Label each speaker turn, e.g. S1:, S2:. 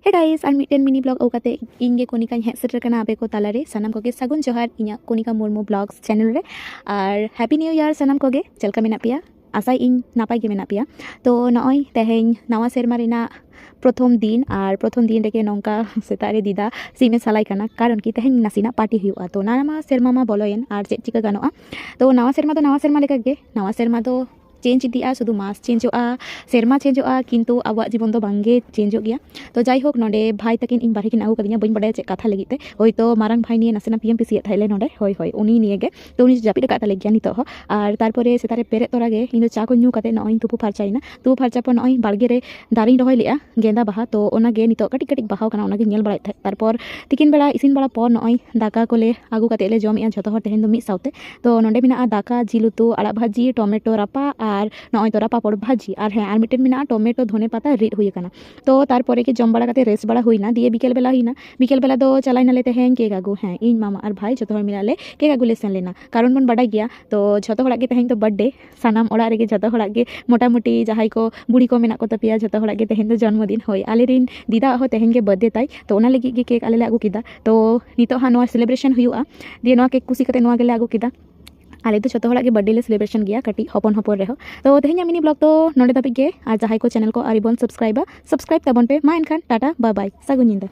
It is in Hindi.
S1: हे गाइस और मिट्टन मिनी ब्लॉग ओकाते इंगे कोनिका हेज सेटर कना आपे को तालारे सानाम कोगे सागुन जोहार इना कोनिका मुर्मू ब्लॉग्स चैनल रे और हैप्पी न्यू ईयर सानाम कोगे चलका मेना पिया आशा इन नापाय गे मेना पिया तो नॉय तेहेñ नवा सेरमा रेना प्रथम दिन और प्रथम दिन रेगे नौका सेतारे दीदा सीमे सालाई कना कारण कि तेहेñ नासिना पार्टी हुआ तो नामा सेरमा मा बोलोयन और चेक चिका गानोआ तो नवा सेरमा लेका गे नवा सेरमा तो चेंज इदिया शुद्ध मास चेंजोआ सेरमा चेंजोआ किंतु आबा जीवन तो बांगे चेंजो गया तो जाई होक नोडे भाई तकिन इन बारे किन आगु कदिया बइन बडे चेक कथा लगिते होय तो मारांग भाई निये नासेना पीएम पीसी थाइले नोडे होय होय उनी निये गे तो उनी जापिद काता लगिया नितो हो और तारपरे सेतारे पेरे तोरा गे इन चा को न्यू काते नॉय तुपु फारचाइना तुपु फारचा पर नॉय बालगे रे दारिन रहोय लिया गेंदा बाहा तो ओना गे नितो कटिक कटिक बाहाव कना ओना गे नेल बड़ाय थाय तारपर तिकिन बेला इसिन बड़ा पर नॉय दाका कोले आगु काते ले जमिया जतो हर तेहेन दो मिद साउते तो नोडे मेना दाका जिलुतु आड़ा भाजी टमेटो रापा और नॉय तो पापड़ भाजी और हाँ और मिट्टन में टमेटो धने पाता रिद हुई कना तो तारपरे के जम बड़ा रेस्ट बड़ा हुईना दिए बिकेल बेला दो चलाइनाले तेहेñ केक आगु हाँ इन मामा और भाई जो मिलाले केक आगु ले सेन लेना कारण बन बड़ा गया तो जो के तेहेñ तो बर्थडे सानाम ओड़ा रे जो के मोटामुटी जहां को बुढ़ी को मेना को तपिया जो के तेहेñ तो जन्मदिन होय आले रिन दीदा हो तेहेñ के बर्थडे ताई तो ओना लगी केक आले ले आगु किदा तो नितो हाँ नोआ सेलिब्रेशन हुआ दिए नोआ केक कुसी कते नोआ गेले आगु किदा आले तो जो के बर्थडे ले सेलिब्रेशन गया कटी हपन हपन रहो तो तेहेñ मिनी ब्लॉग तो नोडे धाबी गे और जहां को चैनल को आरिबन सब्सक्राइब ताबन पे मा एनखान टाटा बाय बाय सागुन निंदा।